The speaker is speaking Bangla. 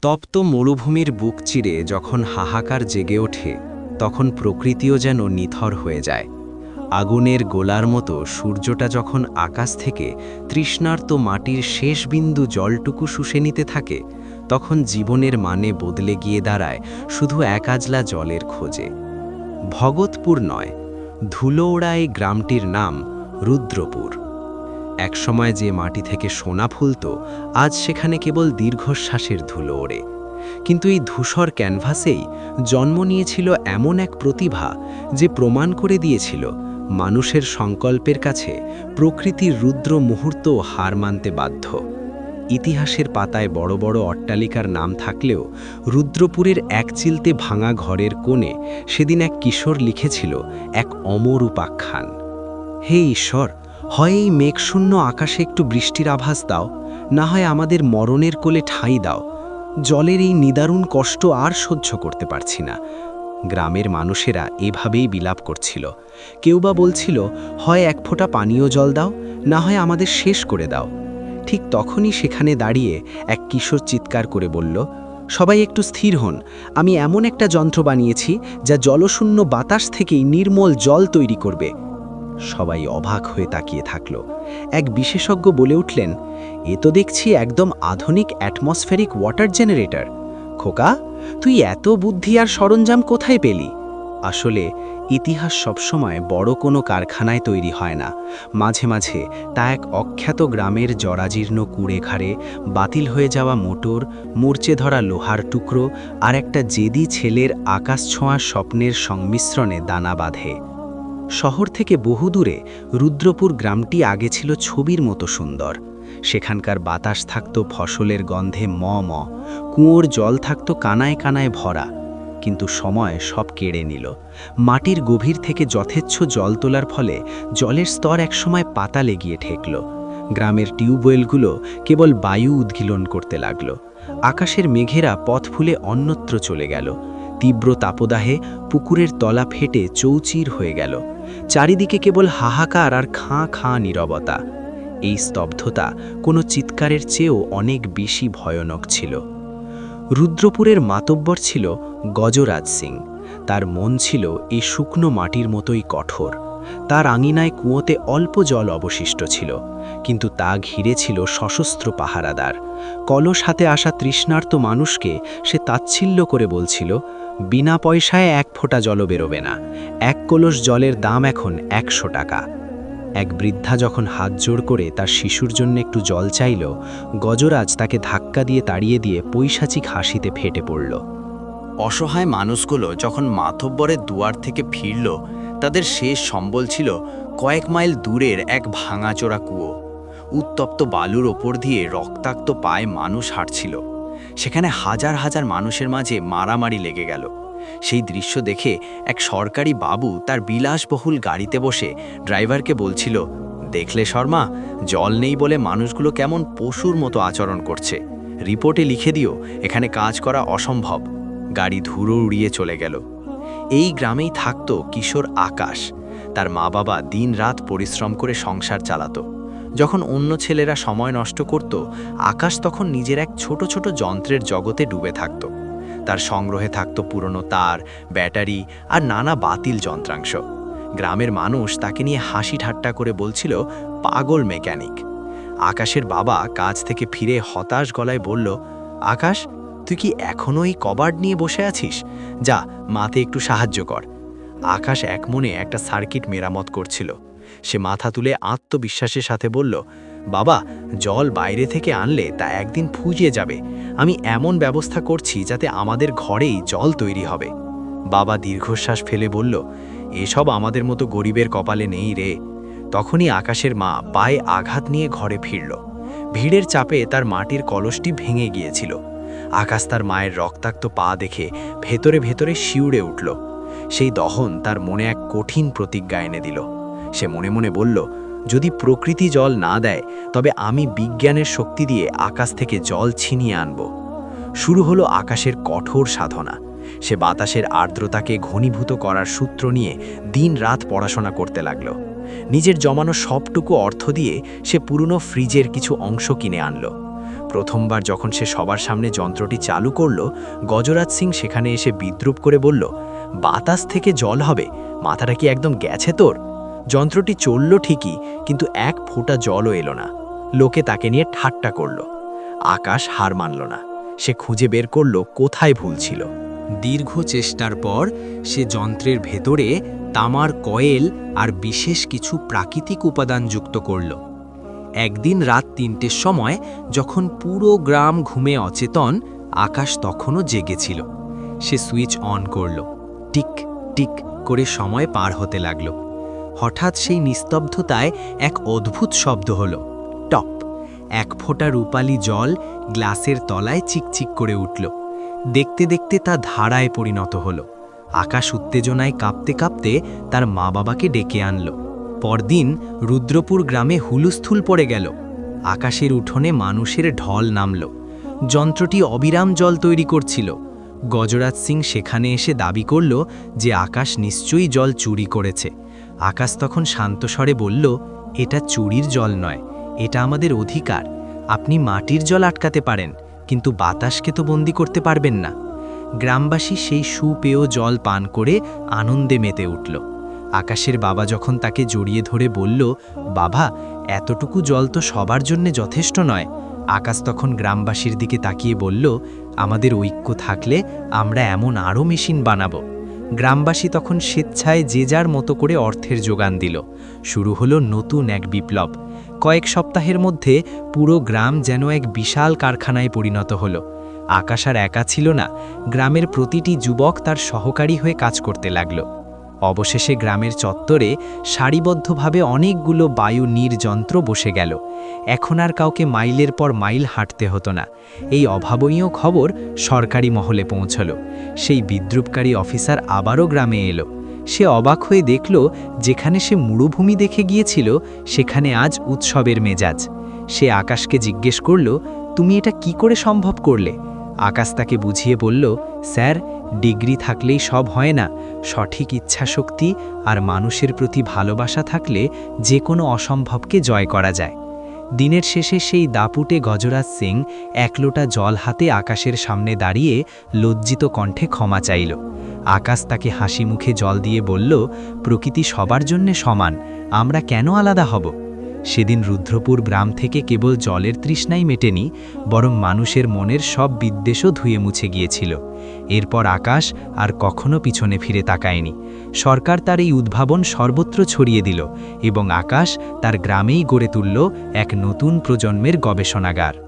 তপ্ত মরুভূমির বুক চিরে যখন হাহাকার জেগে ওঠে তখন প্রকৃতিও যেন নিথর হয়ে যায়। আগুনের গোলার মতো সূর্যটা যখন আকাশ থেকে তৃষ্ণার্ত মাটির শেষ বিন্দু জলটুকু শুষে নিতে থাকে, তখন জীবনের মানে বদলে গিয়ে দাঁড়ায় শুধু এক আজলা জলের খোঁজে। ভগতপুর নয়, ধুলো ওড়া এই গ্রামটির নাম রুদ্রপুর। একসময় যে মাটি থেকে সোনা ফুলত, আজ সেখানে কেবল দীর্ঘশ্বাসের ধুলো ওড়ে। কিন্তু এই ধূসর ক্যানভাসেই জন্ম নিয়েছিল এমন এক প্রতিভা যে প্রমাণ করে দিয়েছিল মানুষের সংকল্পের কাছে প্রকৃতির রুদ্র মুহূর্তও হার মানতে বাধ্য। ইতিহাসের পাতায় বড় বড় অট্টালিকার নাম থাকলেও রুদ্রপুরের এক চিলতে ভাঙা ঘরের কোণে সেদিন এক কিশোর লিখেছিল এক অমর উপাখ্যান। হে ঈশ্বর, হয় এই মেঘশূন্য আকাশে একটু বৃষ্টির আভাস দাও, না হয় আমাদের মরণের কোলে ঠাঁই দাও। জলের এই নিদারুণ কষ্ট আর সহ্য করতে পারছি না। গ্রামের মানুষেরা এভাবেই বিলাপ করছিল। কেউ বা বলছিল, হয় এক ফোঁটা পানীয় জল দাও, না হয় আমাদের শেষ করে দাও। ঠিক তখনই সেখানে দাঁড়িয়ে এক কিশোর চিৎকার করে বলল, সবাই একটু স্থির হন, আমি এমন একটা যন্ত্র বানিয়েছি যা জলশূন্য বাতাস থেকেই নির্মল জল তৈরি করবে। সবাই অবাক হয়ে তাকিয়ে থাকল। এক বিশেষজ্ঞ বলে উঠলেন, এ তো দেখছি একদম আধুনিক অ্যাটমসফেরিক ওয়াটার জেনারেটর। খোকা, তুই এত বুদ্ধি আর সরঞ্জাম কোথায় পেলি? আসলে ইতিহাস সবসময় বড় কোনো কারখানায় তৈরি হয় না। মাঝে মাঝে তা এক অখ্যাত গ্রামের জরাজীর্ণ কুড়েঘাড়ে, বাতিল হয়ে যাওয়া মোটর, মূর্চে ধরা লোহার টুকরো আর একটা জেদি ছেলের আকাশ ছোঁয়া স্বপ্নের সংমিশ্রণে দানা বাঁধে। শহর থেকে বহুদূরে রুদ্রপুর গ্রামটি আগে ছিল ছবির মতো সুন্দর। সেখানকার বাতাস থাকত ফসলের গন্ধে ম, কুয়োর জল থাকত কানায় কানায় ভরা। কিন্তু সময় সব কেড়ে নিল। মাটির গভীর থেকে যথেচ্ছ জল তোলার ফলে জলের স্তর একসময় পাতালে গিয়ে ঠেকল। গ্রামের টিউবওয়েলগুলো কেবল বায়ু উদ্গীলন করতে লাগল। আকাশের মেঘেরা পথ ফুলে অন্যত্র চলে গেল। তীব্র তাপদাহে পুকুরের তলা ফেটে চৌচির হয়ে গেল। চারিদিকে কেবল হাহাকার আর খাঁ খাঁ নীরবতা। এই স্তব্ধতা কোনো চিৎকারের চেয়েও অনেক বেশি ভয়ানক ছিল। রুদ্রপুরের মাতব্বর ছিল গজরাজ সিং। তার মন ছিল এই শুকনো মাটির মতোই কঠোর। তার আঙিনায় কুয়োতে অল্প জল অবশিষ্ট ছিল, কিন্তু তা ঘিরে ছিল সশস্ত্র পাহারাদার। কলস হাতে আসা তৃষ্ণার্ত মানুষকে সে তাচ্ছিল্য করে বলছিল, বিনা পয়সায় এক ফোঁটা জলও বেরোবে না। এক কলস জলের দাম এখন 100 টাকা। এক বৃদ্ধা যখন হাত জোড় করে তার শিশুর জন্য একটু জল চাইল, গজরাজ তাকে ধাক্কা দিয়ে তাড়িয়ে দিয়ে পৈশাচিক হাসিতে ফেটে পড়ল। অসহায় মানুষগুলো যখন মাতব্বরের দুয়ার থেকে ফিরল, তাদের শেষ সম্বল ছিল কয়েক মাইল দূরের এক ভাঙাচোরা কুয়ো। উত্তপ্ত বালুর ওপর দিয়ে রক্তাক্ত পায়ে মানুষ হাঁটছিল। সেখানে হাজার হাজার মানুষের মাঝে মারামারি লেগে গেল। সেই দৃশ্য দেখে এক সরকারি বাবু তার বিলাসবহুল গাড়িতে বসে ড্রাইভারকে বলছিল, দেখলে শর্মা, জল নেই বলে মানুষগুলো কেমন পশুর মতো আচরণ করছে। রিপোর্টে লিখে দিও এখানে কাজ করা অসম্ভব। গাড়ি ধুলো উড়িয়ে চলে গেল। এই গ্রামেই থাকত কিশোর আকাশ। তার মা বাবা দিনরাত পরিশ্রম করে সংসার চালাতো। যখন অন্য ছেলেরা সময় নষ্ট করত, আকাশ তখন নিজের এক ছোট ছোট যন্ত্রের জগতে ডুবে থাকত। তার সংগ্রহে থাকত পুরনো তার, ব্যাটারি আর নানা বাতিল যন্ত্রাংশ। গ্রামের মানুষ তাকে নিয়ে হাসি ঠাট্টা করে বলছিল, পাগল মেকানিক। আকাশের বাবা কাজ থেকে ফিরে হতাশ গলায় বলল, আকাশ, তুই কি এখনও এই কবার্ড নিয়ে বসে আছিস? যা, মাতে একটু সাহায্য কর। আকাশ একমনে একটা সার্কিট মেরামত করছিল। সে মাথা তুলে আত্মবিশ্বাসের সাথে বলল, বাবা, জল বাইরে থেকে আনলে তা একদিন ফুরিয়ে যাবে। আমি এমন ব্যবস্থা করছি যাতে আমাদের ঘরেই জল তৈরি হবে। বাবা দীর্ঘশ্বাস ফেলে বলল, এসব আমাদের মতো গরিবের কপালে নেই রে। তখনই আকাশের মা পায়ে আঘাত নিয়ে ঘরে ফিরল। ভিড়ের চাপে তার মাটির কলসটি ভেঙে গিয়েছিল। আকাশ তার মায়ের রক্তাক্ত পা দেখে ভেতরে ভেতরে শিউরে উঠল। সেই দহন তার মনে এক কঠিন প্রতিজ্ঞা এনে দিল। সে মনে মনে বলল, যদি প্রকৃতি জল না দেয়, তবে আমি বিজ্ঞানের শক্তি দিয়ে আকাশ থেকে জল ছিনিয়ে আনব। শুরু হলো আকাশের কঠোর সাধনা। সে বাতাসের আর্দ্রতাকে ঘনীভূত করার সূত্র নিয়ে দিন-রাত পড়াশোনা করতে লাগল। নিজের জমানো সবটুকু অর্থ দিয়ে সে পুরনো ফ্রিজের কিছু অংশ কিনে আনল। প্রথমবার যখন সে সবার সামনে যন্ত্রটি চালু করল, গজরাজ সিং সেখানে এসে বিদ্রুপ করে বলল, বাতাস থেকে জল হবে, মাথাটা কি একদম গেছে তোর? যন্ত্রটি চলল ঠিকই, কিন্তু এক ফোঁটা জলও এলো না। লোকে তাকে নিয়ে ঠাট্টা করল। আকাশ হার মানল না। সে খুঁজে বের করল কোথায় ভুল ছিল। দীর্ঘ চেষ্টার পর সে যন্ত্রের ভেতরে তামার কয়েল আর বিশেষ কিছু প্রাকৃতিক উপাদান যুক্ত করল। একদিন রাত ৩টের সময় যখন পুরো গ্রাম ঘুমে অচেতন, আকাশ তখনও জেগেছিল। সে সুইচ অন করল। টিক টিক করে সময় পার হতে লাগল। হঠাৎ সেই নিস্তব্ধতায় এক অদ্ভুত শব্দ হলো, টপ। এক ফোঁটা রূপালি জল গ্লাসের তলায় চিকচিক করে উঠল। দেখতে দেখতে তা ধারায় পরিণত হলো। আকাশ উত্তেজনায় কাঁপতে কাঁপতে তার মা বাবাকে ডেকে আনল। পরদিন রুদ্রপুর গ্রামে হুলুস্থুল পড়ে গেল। আকাশের উঠোনে মানুষের ঢল নামল। যন্ত্রটি অবিরাম জল তৈরি করছিল। গজরাজ সিং সেখানে এসে দাবি করল যে আকাশ নিশ্চয়ই জল চুরি করেছে। আকাশ তখন শান্ত স্বরে বলল, এটা চুরির জল নয়, এটা আমাদের অধিকার। আপনি মাটির জল আটকাতে পারেন, কিন্তু বাতাসকে তো বন্দি করতে পারবেন না। গ্রামবাসী সেই সুপেয় জল পান করে আনন্দে মেতে উঠল। আকাশের বাবা যখন তাকে জড়িয়ে ধরে বলল, বাবা, এতটুকু জল তো সবার জন্যে যথেষ্ট নয়। আকাশ তখন গ্রামবাসীর দিকে তাকিয়ে বলল, আমাদের ঐক্য থাকলে আমরা এমন আরও মেশিন বানাবো। গ্রামবাসী তখন স্বেচ্ছায় যে যার মতো করে অর্থের যোগান দিল। শুরু হলো নতুন এক বিপ্লব। কয়েক সপ্তাহের মধ্যে পুরো গ্রাম যেন এক বিশাল কারখানায় পরিণত হলো। আকাশ আর একা ছিল না, গ্রামের প্রতিটি যুবক তার সহকারী হয়ে কাজ করতে লাগল। অবশেষে গ্রামের চত্বরে সারিবদ্ধভাবে অনেকগুলো বায়ু যন্ত্র বসে গেল। এখন আর কাউকে মাইলের পর মাইল হাঁটতে হতো না। এই অভাবনীয় খবর সরকারি মহলে পৌঁছল। সেই বিদ্রুপকারী অফিসার আবারও গ্রামে এলো। সে অবাক হয়ে দেখল, যেখানে সে মরুভূমি দেখে গিয়েছিল সেখানে আজ উৎসবের মেজাজ। সে আকাশকে জিজ্ঞেস করল, তুমি এটা কি করে সম্ভব করলে? আকাশ তাকে বুঝিয়ে বলল, স্যার, ডিগ্রি থাকলেই সব হয় না। সঠিক ইচ্ছাশক্তি আর মানুষের প্রতি ভালোবাসা থাকলে যে কোনো অসম্ভবকে জয় করা যায়। দিনের শেষে সেই দাপুটে গজরাজ সিং এক লোটা জল হাতে আকাশের সামনে দাঁড়িয়ে লজ্জিত কণ্ঠে ক্ষমা চাইল। আকাশ তাকে হাসি মুখে জল দিয়ে বলল, প্রকৃতি সবার জন্যে সমান, আমরা কেন আলাদা হব? সেদিন রুদ্রপুর গ্রাম থেকে কেবল জলের তৃষ্ণাই মেটেনি, বরং মানুষের মনের সব বিদ্বেষও ধুয়ে মুছে গিয়েছিল। এরপর আকাশ আর কখনো পিছনে ফিরে তাকায়নি। সরকার তার এই উদ্ভাবন সর্বত্র ছড়িয়ে দিল এবং আকাশ তার গ্রামেই গড়ে তুলল এক নতুন প্রজন্মের গবেষণাগার।